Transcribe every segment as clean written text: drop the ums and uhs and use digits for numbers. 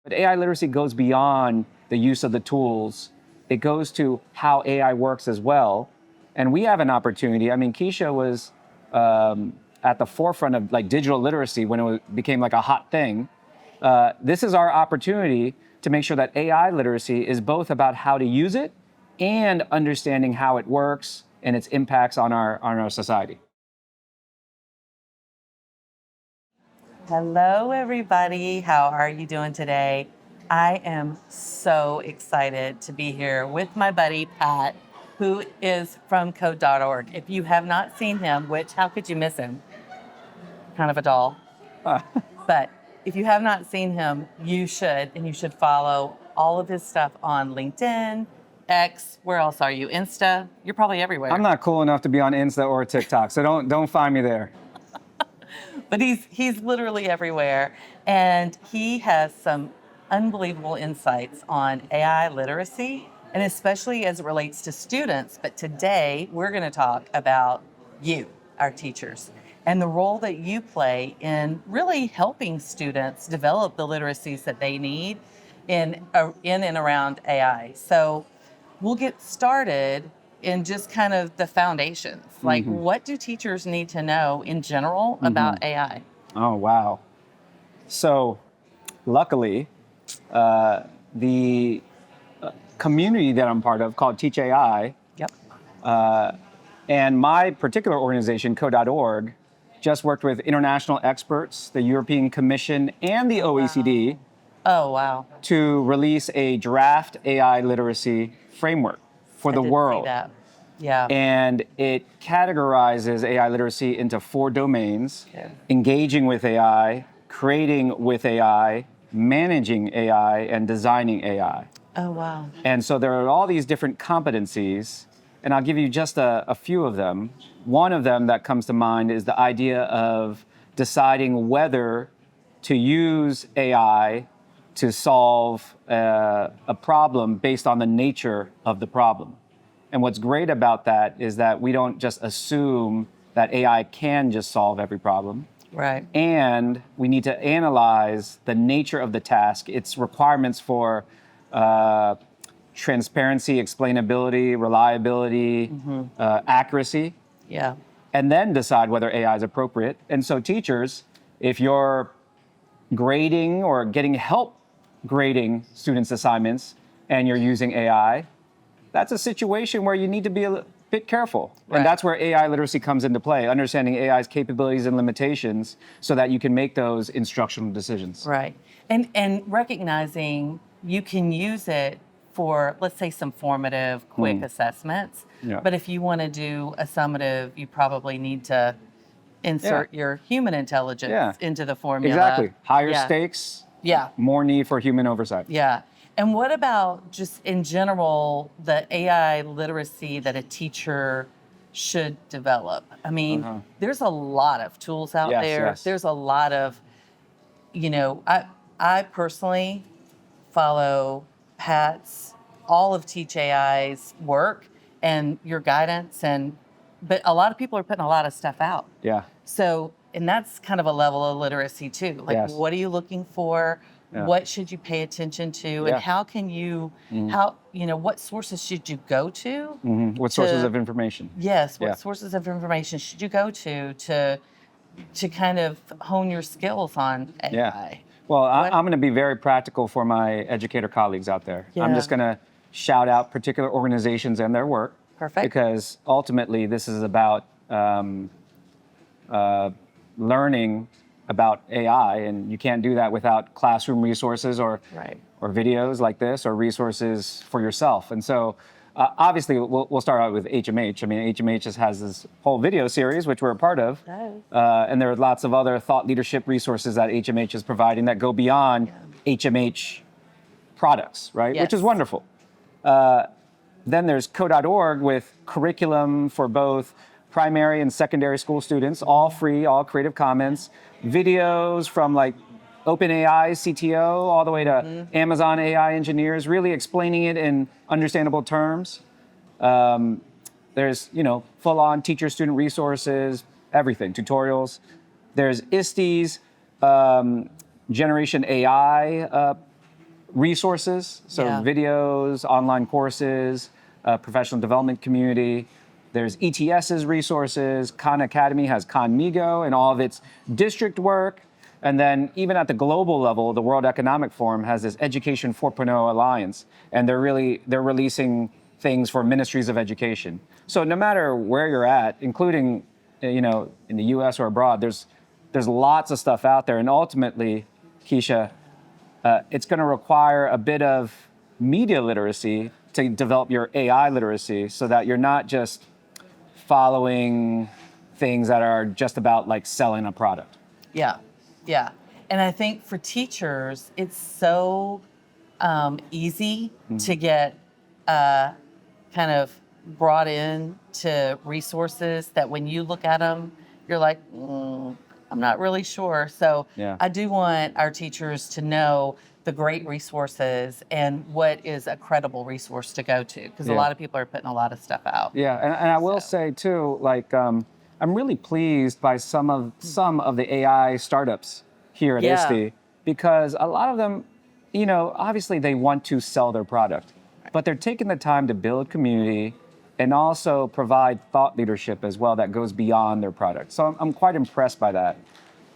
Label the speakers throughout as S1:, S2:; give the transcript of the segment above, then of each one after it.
S1: But AI literacy goes beyond the use of the tools. It goes to how AI works as well. And we have an opportunity. I mean, Keisha was at the forefront of like digital literacy when became like a hot thing. This is our opportunity to make sure that AI literacy is both about how to use it and understanding how it works and its impacts on our society.
S2: Hello, everybody. How are you doing today? I am so excited to be here with my buddy, Pat, who is from code.org. If you have not seen him, which how could you miss him? Kind of a doll. But if you have not seen him, you should, and you should follow all of his stuff on LinkedIn, X, where else are you? Insta? You're probably everywhere.
S1: I'm not cool enough to be on Insta or TikTok, so don't find me there.
S2: But he's literally everywhere, and he has some unbelievable insights on AI literacy, and especially as it relates to students. But today we're going to talk about you, our teachers, and the role that you play in really helping students develop the literacies that they need in and around AI. So we'll get started in just kind of the foundations. Like, what do teachers need to know in general about AI?
S1: Oh, wow. So luckily, the community that I'm part of called Teach AI,
S2: Yep.
S1: and my particular organization, code.org, just worked with international experts, the European Commission and the OECD
S2: Oh, wow.
S1: to release a draft AI literacy framework for the
S2: I did
S1: world.
S2: see that. Yeah.
S1: And it categorizes AI literacy into 4 domains:
S2: Yeah.
S1: engaging with AI, creating with AI, managing AI, and designing AI.
S2: Oh, wow.
S1: And so there are all these different competencies, and I'll give you just a few of them. One of them that comes to mind is the idea of deciding whether to use AI to solve a problem based on the nature of the problem. And what's great about that is that we don't just assume that AI can just solve every problem.
S2: Right.
S1: And we need to analyze the nature of the task, its requirements for transparency, explainability, reliability, accuracy,
S2: Yeah.
S1: and then decide whether AI is appropriate. And so teachers, if you're grading or getting help grading students' assignments and you're using AI, that's a situation where you need to be a bit careful.
S2: Right.
S1: And that's where AI literacy comes into play, understanding AI's capabilities and limitations so that you can make those instructional decisions.
S2: Right. And recognizing you can use it for, let's say, some formative, quick assessments.
S1: Yeah.
S2: But if you want to do a summative, you probably need to insert your human intelligence into the formula.
S1: Exactly. Higher
S2: Yeah.
S1: stakes,
S2: Yeah.
S1: more need for human oversight.
S2: Yeah. And what about just in general, the AI literacy that a teacher should develop? I mean, there's a lot of tools out
S1: Yes,
S2: there.
S1: yes.
S2: There's a lot of, I personally follow Pat's, all of Teach AI's work and your guidance, but a lot of people are putting a lot of stuff out.
S1: Yeah.
S2: So, and that's kind of a level of literacy too. Like,
S1: Yes.
S2: what are you looking for?
S1: Yeah.
S2: What should you pay attention to?
S1: Yeah.
S2: And how can you, what sources should you go to?
S1: What sources of information?
S2: Yes, what
S1: Yeah.
S2: sources of information should you go to kind of hone your skills on AI?
S1: Yeah. Well, I'm going to be very practical for my educator colleagues out there. I'm
S2: Yeah.
S1: just going to shout out particular organizations and their work.
S2: Perfect.
S1: Because ultimately, this is about learning about AI, and you can't do that without classroom resources or videos like this or resources for yourself. And so, obviously, we'll start out with HMH. I mean, HMH just has this whole video series, which we're a part of. And there are lots of other thought leadership resources that HMH is providing that go beyond HMH products, right?
S2: Yes.
S1: Which is wonderful. Then there's code.org with curriculum for both primary and secondary school students, all free, all Creative Commons, videos from like OpenAI, CTO, all the way to Amazon AI engineers, really explaining it in understandable terms. There's, full-on teacher-student resources, everything, tutorials. There's ISTE's Generation AI resources, so
S2: Yeah.
S1: videos, online courses, professional development community. There's ETS's resources. Khan Academy has Khanmigo and all of its district work. And then even at the global level, the World Economic Forum has this Education 4.0 Alliance, and they're releasing things for ministries of education. So no matter where you're at, including in the U.S. or abroad, there's lots of stuff out there, and ultimately, Keisha, it's going to require a bit of media literacy to develop your AI literacy, so that you're not just following things that are just about like selling a product.
S2: Yeah, yeah. And I think for teachers, it's so easy to get kind of brought in to resources that when you look at them, you're like, I'm not really sure. So
S1: Yeah.
S2: I do want our teachers to know the great resources and what is a credible resource to go to, because a
S1: Yeah.
S2: lot of people are putting a lot of stuff out.
S1: Yeah, and I will say too, like I'm really pleased by some of the AI startups here at
S2: Yeah.
S1: ISTE, because a lot of them, obviously they want to sell their product, but they're taking the time to build community and also provide thought leadership as well that goes beyond their product. So I'm quite impressed by that.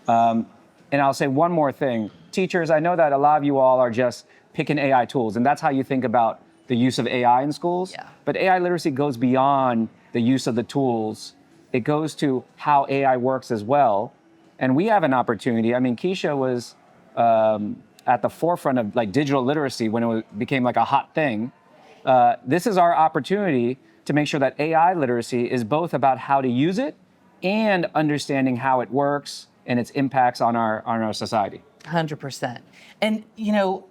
S1: And I'll say one more thing. Teachers, I know that a lot of you all are just picking AI tools, and that's how you think about the use of AI in schools.
S2: Yeah.
S1: But AI literacy goes beyond the use of the tools. It goes to how AI works as well. And we have an opportunity. I mean, Keisha was at the forefront of like digital literacy when became like a hot thing. This is our opportunity to make sure that AI literacy is both about how to use it and understanding how it works and its impacts on our society.
S2: 100%. And,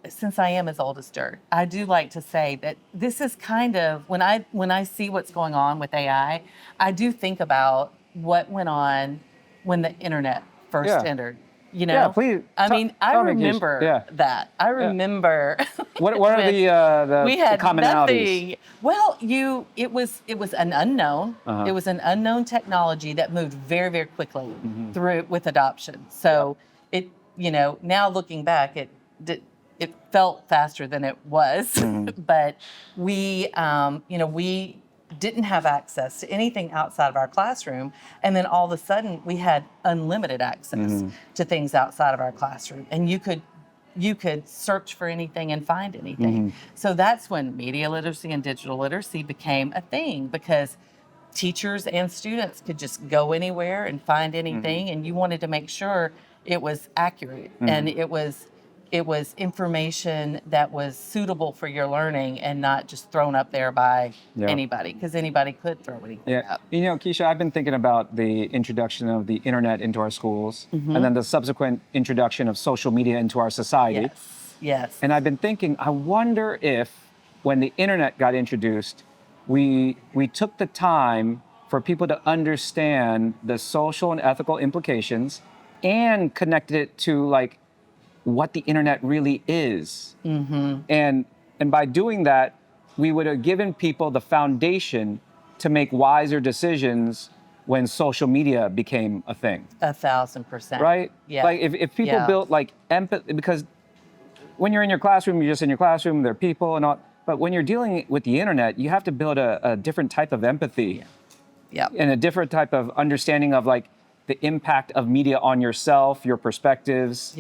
S2: since I am as old as dirt, I do like to say that this is kind of, when I see what's going on with AI, I do think about what went on when the internet first
S1: Yeah.
S2: entered.
S1: Yeah, please.
S2: I mean, I
S1: tell me, Keisha.
S2: remember
S1: Yeah.
S2: that. I remember.
S1: What are
S2: when
S1: the
S2: we had
S1: commonalities?
S2: nothing. Well, it was an unknown.
S1: Uh-huh.
S2: It was an unknown technology that moved very, very quickly through with adoption. So now looking back, it felt faster than it was, but we didn't have access to anything outside of our classroom, and then all of a sudden we had unlimited access to things outside of our classroom, and you could search for anything and find anything. So that's when media literacy and digital literacy became a thing, because teachers and students could just go anywhere and find anything, and you wanted to make sure it was accurate and it was information that was suitable for your learning and not just thrown up there by anybody, because anybody could throw anything up.
S1: Keisha, I've been thinking about the introduction of the internet into our schools and then the subsequent introduction of social media into our society.
S2: Yes.
S1: And I've been thinking, I wonder if when the internet got introduced, we took the time for people to understand the social and ethical implications and connected it to like what the internet really is. And by doing that, we would have given people the foundation to make wiser decisions when social media became a thing.
S2: 1,000%.
S1: Right?
S2: Yeah.
S1: Like if people built like empathy, because when you're in your classroom, you're just in your classroom, there are people and all, but when you're dealing with the internet, you have to build a different type of empathy and a different type of understanding of like the impact of media on yourself, your perspectives.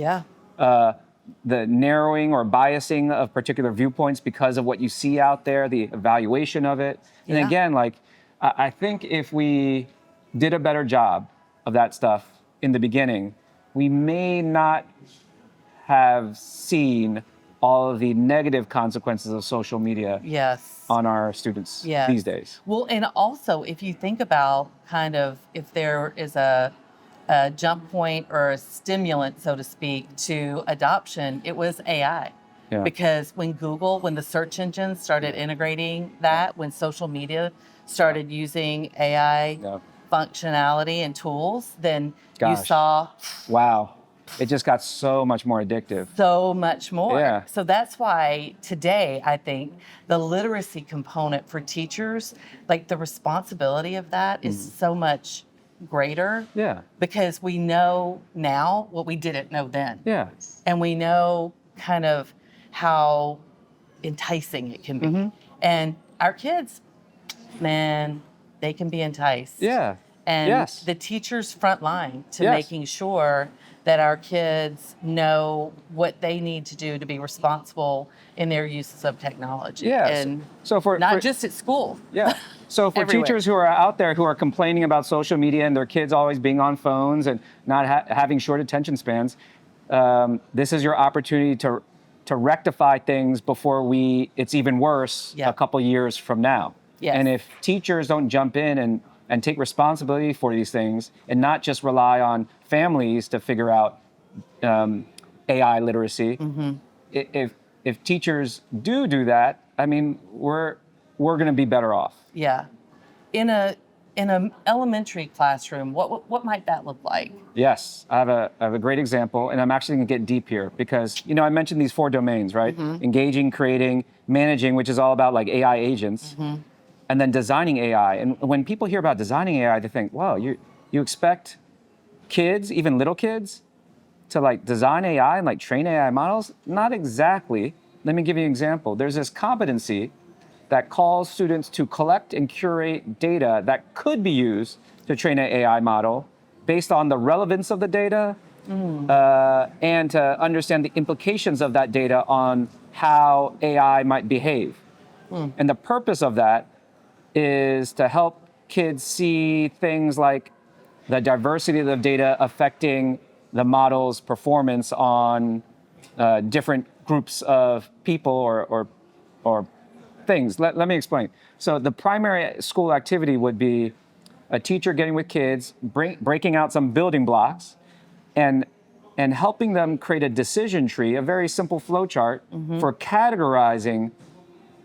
S1: The narrowing or biasing of particular viewpoints because of what you see out there, the evaluation of it. And again, like, I think if we did a better job of that stuff in the beginning, we may not have seen all of the negative consequences of social media on our students these days.
S2: Well, and also if you think about kind of if there is a jump point or a stimulant, so to speak, to adoption, it was AI. Because when the search engines started integrating that, when social media started using AI functionality and tools, then you saw...
S1: Wow. It just got so much more addictive.
S2: So much more. So that's why today, I think, the literacy component for teachers, like the responsibility of that is so much greater, because we know now what we didn't know then, and we know kind of how enticing it can be. And our kids, man, they can be enticed.
S1: Yeah.
S2: And
S1: Yes.
S2: the teachers front line to
S1: Yes.
S2: making sure that our kids know what they need to do to be responsible in their uses of technology.
S1: Yes.
S2: And
S1: So
S2: not just at school.
S1: Yeah. So for
S2: Everywhere.
S1: teachers who are out there who are complaining about social media and their kids always being on phones and not having short attention spans, this is your opportunity to rectify things before it's even worse
S2: Yeah.
S1: a couple years from now.
S2: Yes.
S1: And if teachers don't jump in and take responsibility for these things and not just rely on families to figure out AI literacy, if teachers do that, I mean, we're going to be better off.
S2: Yeah. In a elementary classroom, what might that look like?
S1: Yes, I have a great example, and I'm actually going to get deep here because I mentioned these 4 domains, right? Engaging, creating, managing, which is all about like AI agents, and then designing AI. And when people hear about designing AI, they think, "Wow, you expect kids, even little kids, to like design AI and like train AI models?" Not exactly. Let me give you an example. There's this competency that calls students to collect and curate data that could be used to train an AI model based on the relevance of the data and to understand the implications of that data on how AI might behave. And the purpose of that is to help kids see things like the diversity of the data affecting the model's performance on different groups of people or things. Let me explain. So the primary school activity would be a teacher getting with kids, breaking out some building blocks, and helping them create a decision tree, a very simple flow chart for categorizing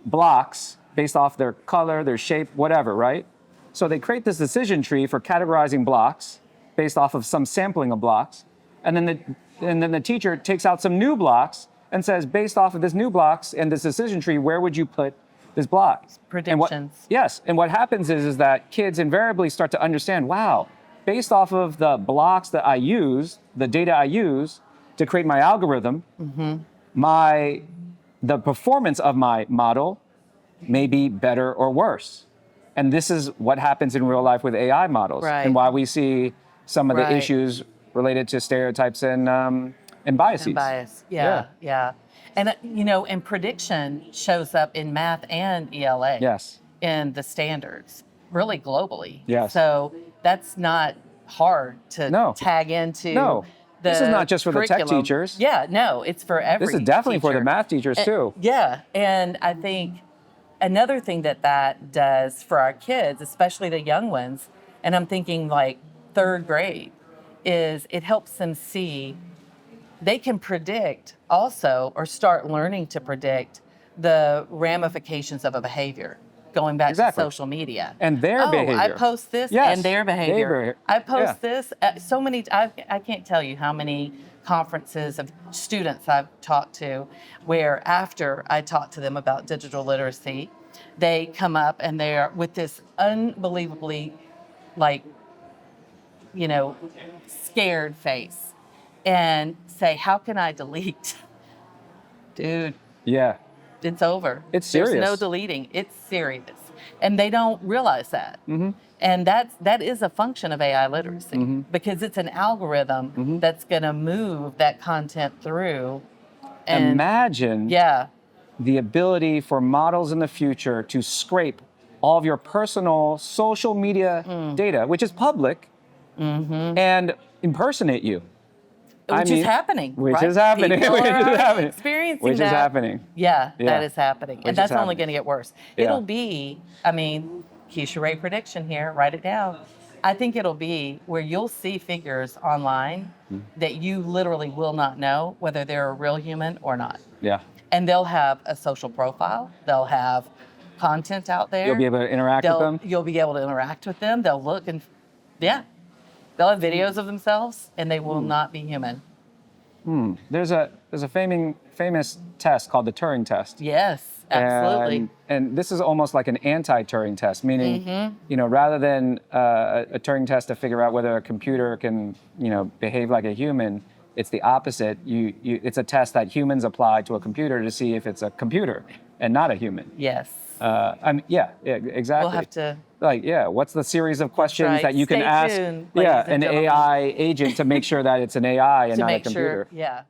S1: blocks based off their color, their shape, whatever, right? So they create this decision tree for categorizing blocks based off of some sampling of blocks, and then the teacher takes out some new blocks and says, based off of this new blocks and this decision tree, where would you put this block?
S2: Predictions.
S1: And what happens is that kids invariably start to understand, wow, based off of the blocks that I use, the data I use to create my algorithm, the performance of my model may be better or worse. And this is what happens in real life with AI models,
S2: Right.
S1: and why we see some of the
S2: Right.
S1: issues related to stereotypes and biases.
S2: And bias. Yeah. And and prediction shows up in math and ELA.
S1: Yes.
S2: In the standards, really globally.
S1: Yes.
S2: So that's not hard to
S1: No.
S2: tag into.
S1: No. This is not just for the tech
S2: curriculum.
S1: teachers.
S2: Yeah, no, it's for every
S1: This is definitely for the
S2: teacher.
S1: math teachers too.
S2: Yeah, and I think another thing that does for our kids, especially the young ones, and I'm thinking like 3rd grade, is it helps them see they can predict also or start learning to predict the ramifications of a behavior. Going back
S1: Exactly.
S2: to social media.
S1: And their behavior.
S2: I post this
S1: Yes,
S2: and their behavior.
S1: their
S2: I post
S1: yeah.
S2: this. So many, I can't tell you how many conferences of students I've talked to where after I talk to them about digital literacy, they come up and they're with this unbelievably scared face and say, how can I delete? Dude,
S1: Yeah.
S2: it's over.
S1: It's
S2: There's
S1: serious.
S2: no deleting. It's serious. And they don't realize that.
S1: Mm-hmm.
S2: And that is a function of AI literacy because it's an algorithm that's going to move that content through. And
S1: Imagine
S2: yeah,
S1: the ability for models in the future to scrape all of your personal social media data, which is public, and impersonate you.
S2: which is happening.
S1: Which
S2: right?
S1: is happening.
S2: People
S1: Which is
S2: are
S1: happening.
S2: experiencing
S1: Which
S2: that.
S1: is happening.
S2: Yeah,
S1: Yeah.
S2: that is happening.
S1: Which
S2: And
S1: is
S2: that's only
S1: happening.
S2: going to get worse.
S1: Yeah.
S2: It'll be, Keisha Ray prediction here, write it down. I think it'll be where you'll see figures online that you literally will not know whether they're a real human or not.
S1: Yeah.
S2: And they'll have a social profile. They'll have content out there.
S1: You'll be able to interact with them.
S2: You'll be able to interact with them. They'll look and, they'll have videos of themselves and they will not be human.
S1: There's a famous test called the Turing test.
S2: Yes, absolutely.
S1: And this is almost like an anti-Turing test, meaning, rather than a Turing test to figure out whether a computer can, behave like a human, It's the opposite. It's a test that humans apply to a computer to see if it's a computer and not a human.
S2: Yes.
S1: Yeah, exactly.
S2: We'll have to.
S1: Like, yeah, what's the series of questions
S2: right.
S1: that you can
S2: Stay
S1: ask
S2: tuned, ladies and
S1: an
S2: gentlemen.
S1: AI agent to make sure that it's an AI and
S2: To
S1: not a
S2: make
S1: computer?
S2: sure, yeah.